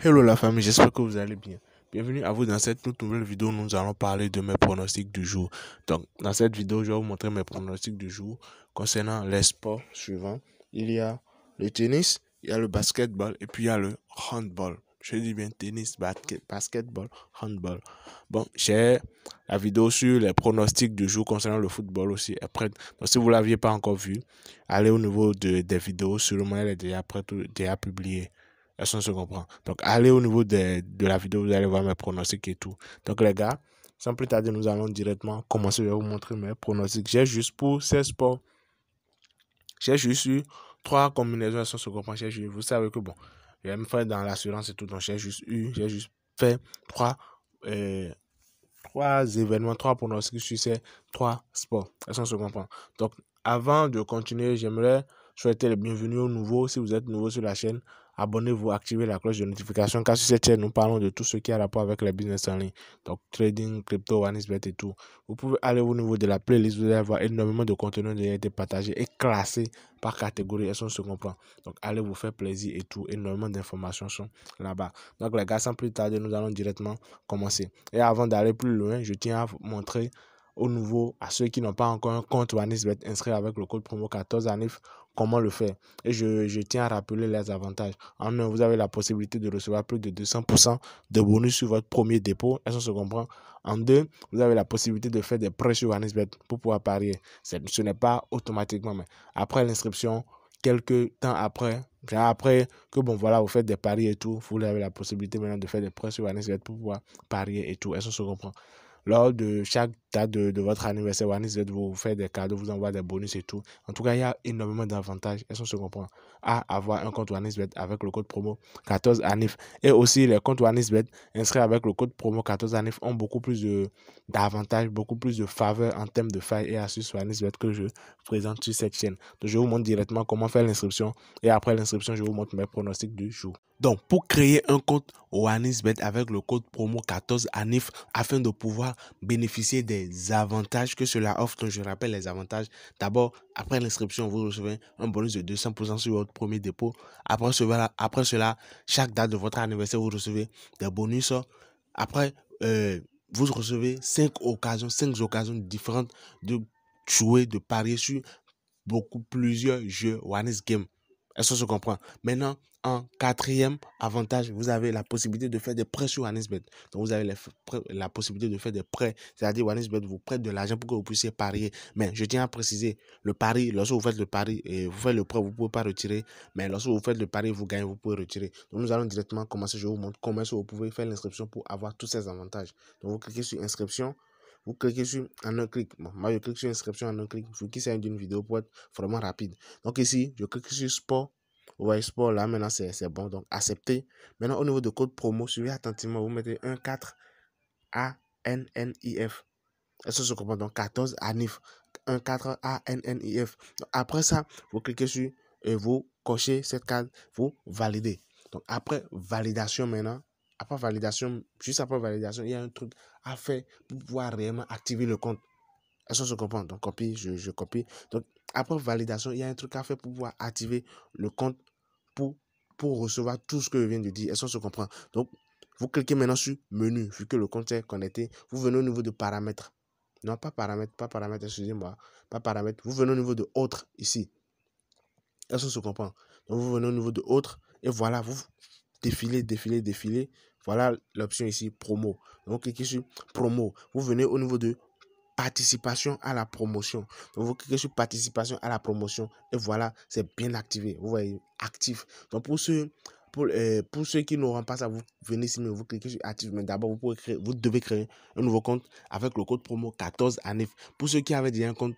Hello la famille, j'espère que vous allez bien. Bienvenue à vous dans cette toute nouvelle vidéo où nous allons parler de mes pronostics du jour. Donc, dans cette vidéo, je vais vous montrer mes pronostics du jour concernant les sports suivants. Il y a le tennis, il y a le basketball et puis il y a le handball. Je dis bien tennis, basketball, handball. Bon, j'ai la vidéo sur les pronostics du jour concernant le football aussi est prête. Donc, si vous ne l'aviez pas encore vue, allez au niveau des vidéos, sûrement elle est déjà prête, déjà publiée. Est-ce qu'on se comprend? Donc, allez au niveau de la vidéo, vous allez voir mes pronostics et tout. Donc, les gars, sans plus tarder, nous allons directement commencer. Je vais vous montrer mes pronostics. J'ai juste pour ces sports, j'ai juste eu 3 combinaisons, est-ce qu'on se comprend? Vous savez que bon, je vais me faire dans l'assurance et tout. Donc, j'ai juste fait 3, euh, 3 événements, 3 pronostics sur ces 3 sports. Est-ce qu'on se comprend? Donc, avant de continuer, j'aimerais souhaiter le bienvenue aux nouveaux. Si vous êtes nouveau sur la chaîne, abonnez-vous, activez la cloche de notification car sur cette chaîne, nous parlons de tout ce qui a rapport avec les business en ligne. Donc, trading, crypto, OneXBet et tout. Vous pouvez aller au niveau de la playlist, vous allez voir énormément de contenu qui a été partagé et classé par catégorie. Est-ce qu'on se comprend? Donc, allez vous faire plaisir et tout. Énormément d'informations sont là-bas. Donc, les gars, sans plus tarder, nous allons directement commencer. Et avant d'aller plus loin, je tiens à vous montrer au nouveau, à ceux qui n'ont pas encore un compte OneXBet inscrit avec le code promo 14ANIF, comment le faire. Et je tiens à rappeler les avantages. En un, vous avez la possibilité de recevoir plus de 200% de bonus sur votre premier dépôt. Est-ce que se comprend? En deux, vous avez la possibilité de faire des prêts sur OneXBet pour pouvoir parier. Ce n'est pas automatiquement, mais après l'inscription, quelques temps après que bon voilà, vous faites des paris et tout, vous avez la possibilité maintenant de faire des prêts sur OneXBet pour pouvoir parier et tout. Est-ce que se comprend? Lors de chaque date de votre anniversaire, OneXBet vous fait des cadeaux, vous envoie des bonus et tout. En tout cas, il y a énormément d'avantages. Est-ce qu'on se comprend? À avoir un compte OneXBet avec le code promo 14ANIF. Et aussi, les comptes OneXBet inscrits avec le code promo 14ANIF ont beaucoup plus d'avantages, beaucoup plus de faveurs en termes de failles et astuces sur OneXBet que je présente sur cette chaîne. Donc, je vous montre directement comment faire l'inscription. Et après l'inscription, je vous montre mes pronostics du jour. Donc, pour créer un compte OneXBet avec le code promo 14ANIF afin de pouvoir bénéficier des avantages que cela offre. Donc, je rappelle les avantages. D'abord, après l'inscription, vous recevez un bonus de 200% sur votre premier dépôt. Après cela, chaque date de votre anniversaire, vous recevez des bonus. Après, vous recevez 5 occasions différentes de jouer, de parier sur plusieurs jeux OneX Game. Est-ce que se comprend? Maintenant, en quatrième avantage, vous avez la possibilité de faire des prêts sur OneXBet. Donc, vous avez la possibilité de faire des prêts. C'est-à-dire, OneXBet vous prête de l'argent pour que vous puissiez parier. Mais je tiens à préciser, le pari, lorsque vous faites le pari et vous faites le prêt, vous ne pouvez pas retirer. Mais lorsque vous faites le pari, vous gagnez, vous pouvez retirer. Donc, nous allons directement commencer. Je vous montre comment vous pouvez faire l'inscription pour avoir tous ces avantages. Donc, vous cliquez sur inscription. Vous cliquez sur en un clic. Bon, moi, je clique sur inscription en un clic. Je vous quitte d'une vidéo pour être vraiment rapide. Donc ici, je clique sur sport. Vous voyez sport là, maintenant c'est bon. Donc accepter. Maintenant, au niveau de code promo, suivez attentivement. Vous mettez 14 ANNIF. Est-ce que je comprends? Donc 14 ANIF. 14 ANNIF. Donc, après ça, vous cliquez sur et vous cochez cette case. Vous validez. Donc après validation maintenant. Après validation, juste après validation, il y a un truc à faire pour pouvoir réellement activer le compte. Est-ce que je comprends? Donc, copie, je copie. Donc, après validation, il y a un truc à faire pour pouvoir activer le compte pour, recevoir tout ce que je viens de dire. Est-ce que je comprends? Donc, vous cliquez maintenant sur menu, vu que le compte est connecté. Vous venez au niveau de paramètres. Non, pas paramètres, excusez-moi. Pas paramètres. Vous venez au niveau de autres ici. Est-ce que je comprends? Donc, vous venez au niveau de autres et voilà, vous défilez. Voilà l'option ici, promo. Donc, vous cliquez sur promo. Vous venez au niveau de participation à la promotion. Donc, vous cliquez sur participation à la promotion et voilà, c'est bien activé. Vous voyez, actif. Donc, pour ceux qui n'auront pas ça, vous venez ici, mais vous cliquez sur actif. Mais d'abord, vous devez créer un nouveau compte avec le code promo 14ANIF. Pour ceux qui avaient déjà un compte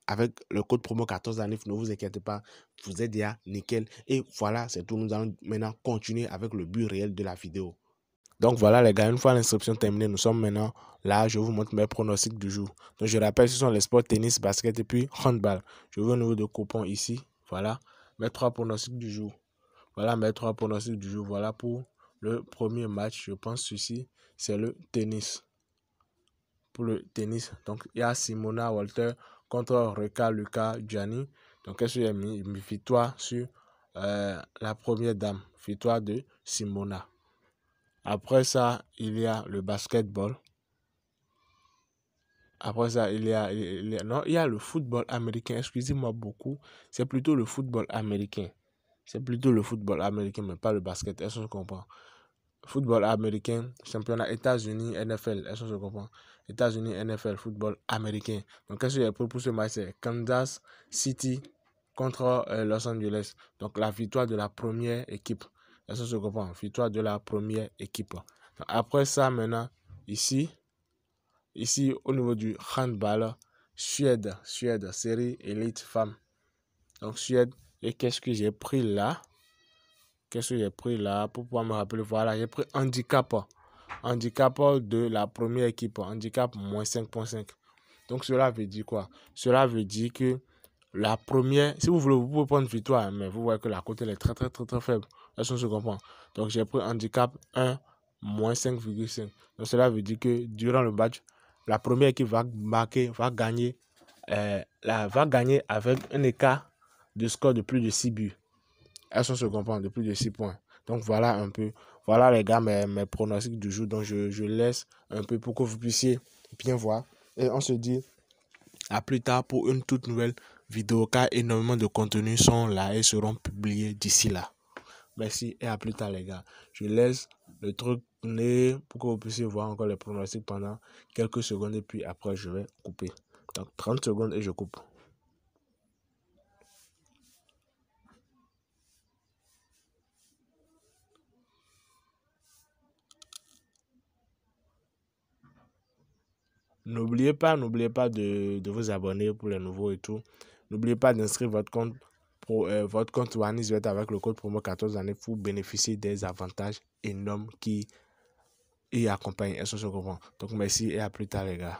avec le code promo 14ANIF, ne vous inquiétez pas, vous êtes déjà nickel. Et voilà, c'est tout. Nous allons maintenant continuer avec le but réel de la vidéo. Donc voilà les gars, une fois l'inscription terminée, nous sommes maintenant là, je vous montre mes pronostics du jour. Donc je rappelle, ce sont les sports tennis, basket et puis handball. Je veux au niveau de coupon ici, voilà, mes 3 pronostics du jour. Voilà mes 3 pronostics du jour, voilà pour le premier match, je pense ici, c'est le tennis. Pour le tennis, donc il y a Simona Walter contre Reka Luca Gianni. Donc qu'est-ce que j'ai mis victoire sur la première dame, victoire de Simona. Après ça, il y a le basketball. Après ça, non, il y a le football américain. Excusez-moi beaucoup. C'est plutôt le football américain. C'est plutôt le football américain, mais pas le basket. Est-ce que je comprends? Football américain, championnat États-Unis, NFL. Est-ce que je comprends? États-Unis, NFL, football américain. Donc, qu'est-ce que j'ai pris pour ce match? C'est Kansas City contre Los Angeles. Donc, la victoire de la première équipe. Est-ce que je comprends? Victoire de la première équipe. Donc, après ça, maintenant, ici, au niveau du handball, Suède, série élite femme. Donc, Suède. Et qu'est-ce que j'ai pris là? Qu'est-ce que j'ai pris là pour pouvoir me rappeler? Voilà, j'ai pris handicap. Handicap de la première équipe. Handicap moins 5,5. Donc, cela veut dire quoi? Cela veut dire que la première, si vous voulez, vous pouvez prendre victoire, mais vous voyez que la cote elle est très, très, très, très faible. Est-ce qu'on se comprend? Donc, j'ai pris handicap 1, moins 5,5. Donc, cela veut dire que durant le match, la première équipe va gagner avec un écart de score de plus de 6 buts. Est-ce qu'on se comprend? De plus de 6 points. Donc, voilà un peu. Voilà, les gars, mes pronostics du jour. Donc, je laisse un peu pour que vous puissiez bien voir. Et on se dit à plus tard pour une toute nouvelle vidéo, car énormément de contenus sont là et seront publiés d'ici là. Merci et à plus tard, les gars. Je laisse le truc tourner pour que vous puissiez voir encore les pronostics pendant quelques secondes et puis après, je vais couper. Donc, 30 secondes et je coupe. N'oubliez pas de vous abonner pour les nouveaux et tout. N'oubliez pas d'inscrire votre compte OneXBet avec le code promo 14 années pour bénéficier des avantages énormes qui y accompagnent. Est-ce que je comprends? Donc merci et à plus tard les gars.